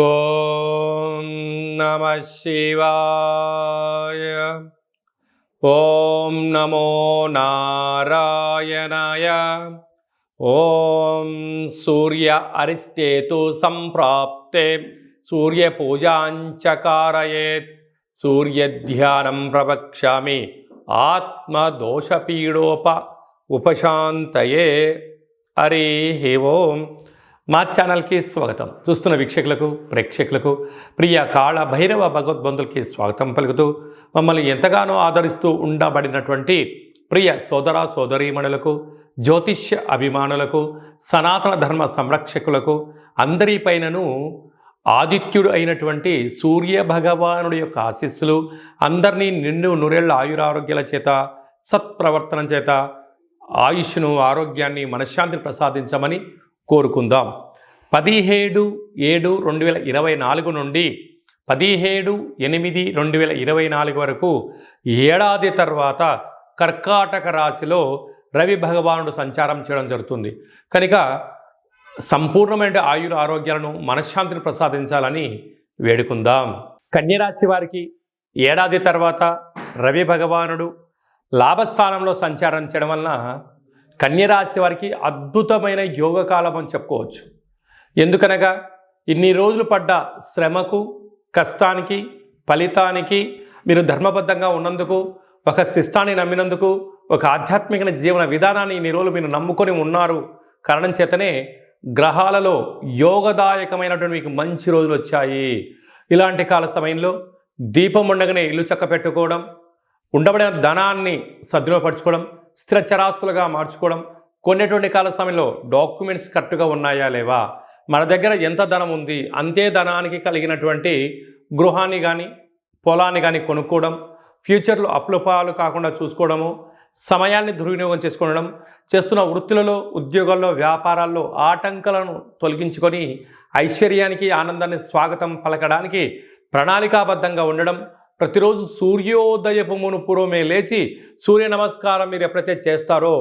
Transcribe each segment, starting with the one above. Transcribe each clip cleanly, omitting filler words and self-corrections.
ఓం నమః శివాయ. ఓం నమో నారాయణాయ. ఓం సూర్య అరిష్టేతు సంప్రాప్తే సూర్యపూజాంచకారయేత్. సూర్యధ్యానం ప్రవక్ష్యామి ఉపశాంతయే. హరి ఓం. మా ఛానల్కి స్వాగతం. చూస్తున్న వీక్షకులకు ప్రేక్షకులకు ప్రియ కాళ భైరవ భగవద్బంధులకి స్వాగతం పలుకుతూ మమ్మల్ని ఎంతగానో ఆదరిస్తూ ఉండబడినటువంటి ప్రియ సోదర సోదరీమణులకు, జ్యోతిష్య అభిమానులకు, సనాతన ధర్మ సంరక్షకులకు అందరిపైనను ఆదిత్యుడు అయినటువంటి సూర్య భగవానుడి యొక్క ఆశీస్సులు అందరినీ నిండు నూరేళ్ల ఆయురారోగ్యాల చేత, సత్ప్రవర్తన చేత ఆయుష్ను, ఆరోగ్యాన్ని, మనశ్శాంతిని ప్రసాదించమని కోరుకుందాం. 17/7/2024 నుండి 17/8/2024 వరకు ఏడాది తర్వాత కర్కాటక రాశిలో రవి భగవానుడు సంచారం చేయడం జరుగుతుంది. కనుక సంపూర్ణమైన ఆయుర ఆరోగ్యాలను, మనశ్శాంతిని ప్రసాదించాలని వేడుకుందాం. కన్యరాశి వారికి ఏడాది తర్వాత రవి భగవానుడు లాభస్థానంలో సంచారం చేయడం వలన కన్యరాశి వారికి అద్భుతమైన యోగకాలం అని చెప్పుకోవచ్చు. ఎందుకనగా ఇన్ని రోజులు పడ్డ శ్రమకు, కష్టానికి, ఫలితానికి మీరు ధర్మబద్ధంగా ఉన్నందుకు, ఒక శిష్టాన్ని నమ్మినందుకు, ఒక ఆధ్యాత్మిక జీవన విధానాన్ని ఇన్ని రోజులు మీరు నమ్ముకొని ఉన్నారు కారణం చేతనే గ్రహాలలో యోగదాయకమైనటువంటి మీకు మంచి రోజులు వచ్చాయి. ఇలాంటి కాల సమయంలో దీపం ఉండగానే ఇల్లు చక్క పెట్టుకోవడం, ఉండబడిన ధనాన్ని సద్వినియోగపరచుకోవడం, స్థిరచరాస్తులుగా మార్చుకోవడం, కొనేటువంటి కాల సమయంలో డాక్యుమెంట్స్ కరెక్ట్గా ఉన్నాయా లేవా, మన దగ్గర ఎంత ధనం ఉంది అంతే ధనానికి కలిగినటువంటి గృహాన్ని కానీ పొలాన్ని కానీ కొనుక్కోవడం, ఫ్యూచర్లో అప్పులపాలు కాకుండా చూసుకోవడము, సమయాన్ని దుర్వినియోగం చేసుకోవడం, చేస్తున్న వృత్తులలో, ఉద్యోగాల్లో, వ్యాపారాల్లో ఆటంకాలను తొలగించుకొని ఐశ్వర్యానికి, ఆనందాన్ని స్వాగతం పలకడానికి ప్రణాళికాబద్ధంగా ఉండడం, ప్రతిరోజు సూర్యోదయపు పూర్వమే లేచి సూర్య నమస్కారం మీరు ఎప్పుడైతే చేస్తారో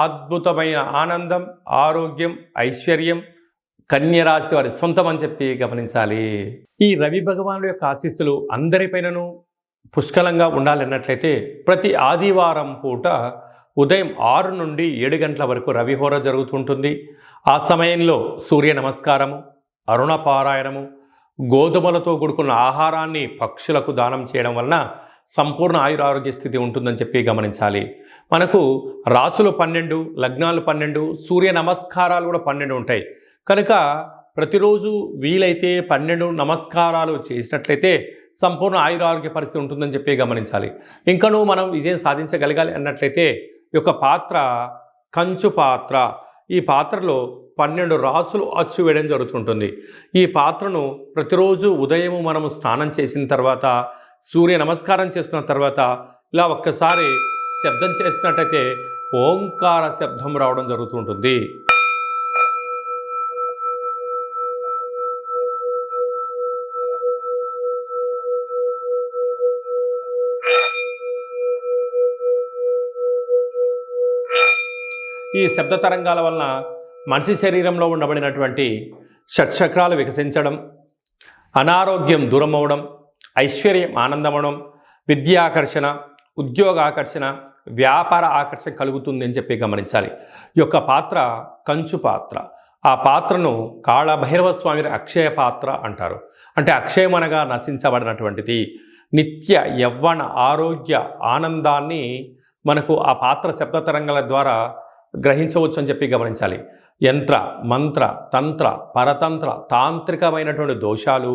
అద్భుతమైన ఆనందం, ఆరోగ్యం, ఐశ్వర్యం కన్యరాశి వారి సొంతం అని చెప్పి గమనించాలి. ఈ రవి భగవానుడు యొక్క ఆశీస్సులు అందరిపైనను పుష్కలంగా ఉండాలన్నట్లయితే ప్రతి ఆదివారం పూట ఉదయం 6 నుండి 7 గంటల వరకు రవిహోర జరుగుతుంటుంది. ఆ సమయంలో సూర్య నమస్కారము, అరుణ పారాయణము, గోధుమలతో కూడుకున్న ఆహారాన్ని పక్షులకు దానం చేయడం వలన సంపూర్ణ ఆయురారోగ్య స్థితి ఉంటుందని చెప్పి గమనించాలి. మనకు రాసులు 12, లగ్నాలు 12, సూర్య నమస్కారాలు కూడా 12 ఉంటాయి. కనుక ప్రతిరోజు వీలైతే 12 నమస్కారాలు చేసినట్లయితే సంపూర్ణ ఆయురారోగ్య పరిస్థితి ఉంటుందని చెప్పి గమనించాలి. ఇంకనూ మనం విజయం సాధించగలగాలి అన్నట్లయితే ఈ యొక్క పాత్ర కంచు పాత్ర. ఈ పాత్రలో 12 రాసులు అచ్చు వేయడం జరుగుతుంటుంది. ఈ పాత్రను ప్రతిరోజు ఉదయం మనము స్నానం చేసిన తర్వాత, సూర్య నమస్కారం చేసుకున్న తర్వాత ఇలా ఒక్కసారి శబ్దం చేసినట్టయితే ఓంకార శబ్దం రావడం జరుగుతుంటుంది. ఈ శబ్ద తరంగాల వలన మనిషి శరీరంలో ఉండబడినటువంటి షట్చక్రాలు వికసించడం, అనారోగ్యం దూరం అవడం, ఐశ్వర్యం ఆనందమవడం, విద్యాకర్షణ, ఉద్యోగ ఆకర్షణ, వ్యాపార ఆకర్షణ కలుగుతుంది అని చెప్పి గమనించాలి. ఈ యొక్క పాత్ర కంచు పాత్ర. ఆ పాత్రను కాళభైరవ స్వామి అక్షయ పాత్ర అంటారు. అంటే అక్షయం అనగా నశించబడినటువంటిది. నిత్య యవ్వన ఆరోగ్య ఆనందాన్ని మనకు ఆ పాత్ర శబ్ద తరంగాల ద్వారా గ్రహించవచ్చు అని చెప్పి గమనించాలి. యంత్ర, మంత్ర, తంత్ర, పరతంత్ర, తాంత్రికమైనటువంటి దోషాలు,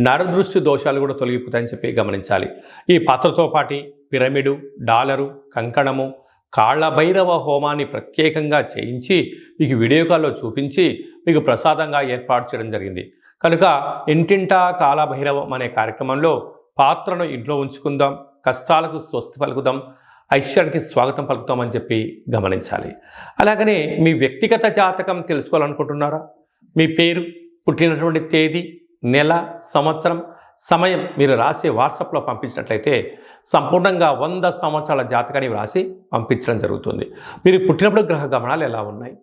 నరదృష్టి దోషాలు కూడా తొలగిపోతాయని చెప్పి గమనించాలి. ఈ పాత్రతో పాటు పిరమిడు, డాలరు, కంకణము, కాళభైరవ హోమాన్ని ప్రత్యేకంగా చేయించి మీకు వీడియో కాల్లో చూపించి మీకు ప్రసాదంగా ఏర్పాటు చేయడం జరిగింది. కనుక ఇంటింటా కాళభైరవం అనే కార్యక్రమంలో పాత్రను ఇంట్లో ఉంచుకుందాం, కష్టాలకు స్వస్తి పలుకుదాం, ఐశ్వర్యానికి స్వాగతం పలుకుతామని చెప్పి గమనించాలి. అలాగనే మీ వ్యక్తిగత జాతకం తెలుసుకోవాలనుకుంటున్నారా? మీ పేరు, పుట్టినటువంటి తేదీ, నెల, సంవత్సరం, సమయం మీరు రాసి వాట్సాప్లో పంపించినట్లయితే సంపూర్ణంగా 100 సంవత్సరాల జాతకాన్ని రాసి పంపించడం జరుగుతుంది. మీరు పుట్టినప్పుడు గ్రహ గమనాలు ఎలా ఉన్నాయి,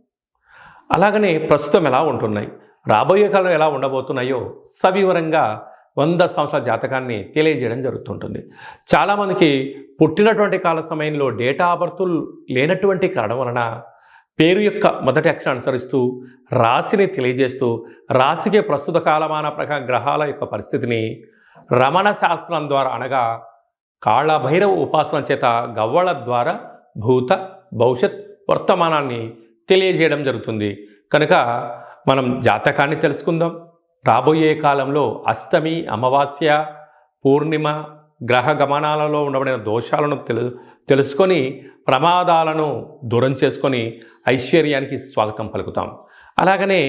అలాగనే ప్రస్తుతం ఎలా ఉంటున్నాయి, రాబోయే కాలంలో ఎలా ఉండబోతున్నాయో సవివరంగా 100 సంవత్సరాల జాతకాన్ని తెలియజేయడం జరుగుతుంటుంది. చాలామందికి పుట్టినటువంటి కాల సమయంలో డేటా ఆఫ్ బర్తులు లేనటువంటి కారణం వలన పేరు యొక్క మొదటి అక్షరం అనుసరిస్తూ రాశిని తెలియజేస్తూ రాశికి ప్రస్తుత కాలమాన ప్రకారం గ్రహాల యొక్క పరిస్థితిని రమణ శాస్త్రం ద్వారా అనగా కాళభైరవ ఉపాసన చేత గవ్వళ ద్వారా భూత భవిష్యత్ వర్తమానాన్ని తెలియజేయడం జరుగుతుంది. కనుక మనం జాతకాన్ని తెలుసుకుందాం. రాబోయే కాలంలో అష్టమి, అమావాస్య, పూర్ణిమ గ్రహ గమనాలలో ఉండబడిన దోషాలను తెలుసుకొని ప్రమాదాలను దూరం చేసుకొని ఐశ్వర్యానికి స్వాగతం పలుకుతాం. అలాగనే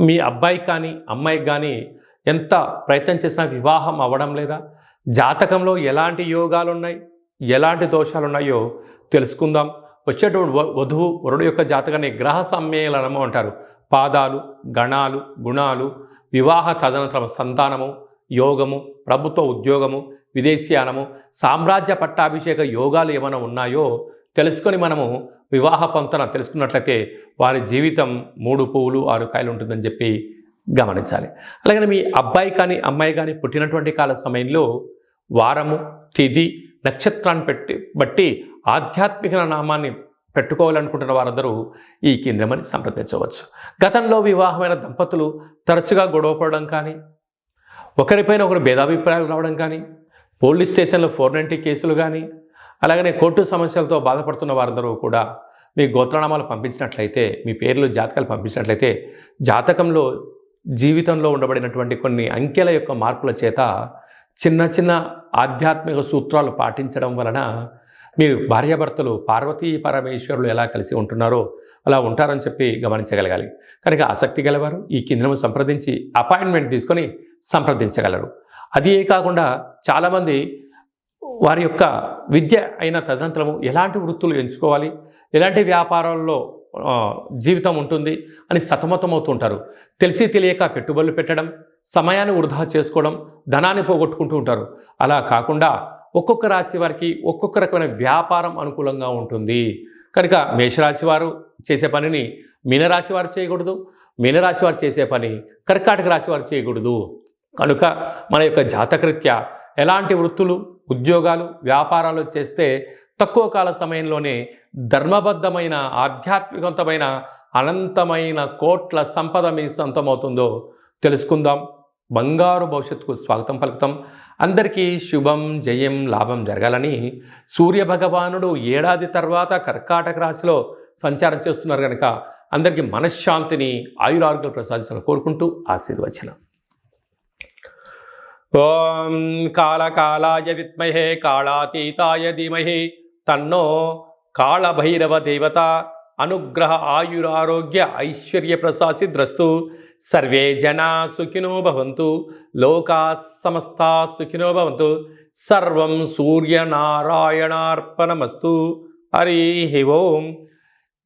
మీ అబ్బాయి కానీ అమ్మాయికి కానీ ఎంత ప్రయత్నం చేసినా వివాహం అవ్వడం లేదా, జాతకంలో ఎలాంటి యోగాలు ఉన్నాయి, ఎలాంటి దోషాలు ఉన్నాయో తెలుసుకుందాం. వచ్చేటువంటి వధువు వరుడు యొక్క జాతకాన్ని గ్రహ సమ్మేళనము అంటారు. పాదాలు, గణాలు, గుణాలు, వివాహ తదనంతరం సంతానము, యోగము, ప్రభుత్వ ఉద్యోగము, విదేశీయానము, సామ్రాజ్య పట్టాభిషేక యోగాలు ఏమైనా ఉన్నాయో తెలుసుకొని మనము వివాహ పొంతన తెలుసుకున్నట్లయితే వారి జీవితం 3 పువ్వులు 6 కాయలు ఉంటుందని చెప్పి గమనించాలి. అలాగే మీ అబ్బాయి కానీ అమ్మాయి కానీ పుట్టినటువంటి కాల సమయంలో వారము, తిథి, నక్షత్రాన్ని బట్టి ఆధ్యాత్మిక నామాన్ని పెట్టుకోవాలనుకుంటున్న వారందరూ ఈ కిందమని సంప్రదించవచ్చు. గతంలో వివాహమైన దంపతులు తరచుగా గొడవపడడం కానీ, ఒకరిపైన ఒకరు భేదాభిప్రాయాలు రావడం కానీ, పోలీస్ స్టేషన్లో 490 కేసులు కానీ, అలాగనే కోర్టు సమస్యలతో బాధపడుతున్న వారందరూ కూడా మీ గోత్రనామాలు పంపించినట్లయితే, మీ పేర్లు జాతకాలు పంపించినట్లయితే జాతకంలో జీవితంలో ఉండబడినటువంటి కొన్ని అంకెల యొక్క మార్పుల చేత చిన్న చిన్న ఆధ్యాత్మిక సూత్రాలు పాటించడం వలన మీరు భార్యాభర్తలు పార్వతీ పరమేశ్వరులు ఎలా కలిసి ఉంటున్నారో అలా ఉంటారని చెప్పి గమనించగలగాలి. కనుక ఆసక్తి గలవారు ఈ కిందను సంప్రదించి అపాయింట్మెంట్ తీసుకొని సంప్రదించగలరు. అది కాకుండా చాలామంది వారి యొక్క విద్య అయిన తదనంతరము ఎలాంటి వృత్తులు ఎంచుకోవాలి, ఎలాంటి వ్యాపారాల్లో జీవితం ఉంటుంది అని సతమతమవుతుంటారు. తెలిసి తెలియక పెట్టుబడులు పెట్టడం, సమయాన్ని వృధా చేసుకోవడం, ధనాన్ని పోగొట్టుకుంటూ ఉంటారు. అలా కాకుండా ఒక్కొక్క రాశి వారికి ఒక్కొక్క రకమైన వ్యాపారం అనుకూలంగా ఉంటుంది. కనుక మేషరాశి వారు చేసే పనిని మీనరాశి వారు చేయకూడదు, మీనరాశి వారు చేసే పని కర్కాటక రాశి వారు చేయకూడదు. కనుక మన యొక్క జాతకరీత్యా ఎలాంటి వృత్తులు, ఉద్యోగాలు, వ్యాపారాలు చేస్తే తక్కువ కాల సమయంలోనే ధర్మబద్ధమైన ఆధ్యాత్మికవంతమైన అనంతమైన కోట్ల సంపద మీ సొంతమవుతుందో తెలుసుకుందాం. బంగారు భవిష్యత్తుకు స్వాగతం పలుకుతాం. అందరికీ శుభం, జయం, లాభం జరగాలని సూర్యభగవానుడు ఏడాది తర్వాత కర్కాటక రాశిలో సంచారం చేస్తున్నారు కనుక అందరికీ మనశ్శాంతిని, ఆయురారోగ్యాలు ప్రసాదించాలని కోరుకుంటూ ఆశీర్వచనం. ఓం కాళకాలాయ విద్మహే కాళాతీతాయ ధీమహి తన్నో కాళభైరవ దేవత అనుగ్రహ ఆయురారోగ్య ఐశ్వర్య ప్రసాసిద్రస్తు. సర్వే జనా సుఖినో భవంతు, లోకా సమస్తా సుఖినో భవంతు. సర్వం సూర్యనారాయణార్పణమస్తు. హరి ఓం.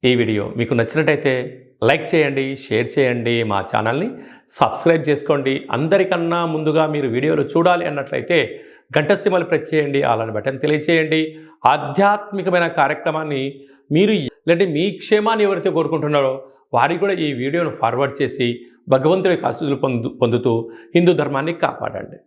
ఈ వీడియో మీకు నచ్చినట్టయితే లైక్ చేయండి, షేర్ చేయండి, మా ఛానల్ని సబ్స్క్రైబ్ చేసుకోండి. అందరికన్నా ముందుగా మీరు వీడియోలు చూడాలి అన్నట్లయితే గంట సింబల్ ప్రెస్ చేయండి, అలాని బటన్ తెలియచేయండి. ఆధ్యాత్మికమైన కార్యక్రమాన్ని మీరు లేదంటే మీ క్షేమాన్ని ఎవరైతే కోరుకుంటున్నారో వారికి కూడా ఈ వీడియోను ఫార్వర్డ్ చేసి భగవంతుడి ఆశీస్సులు పొందుతూ హిందూ ధర్మాన్ని కాపాడండి.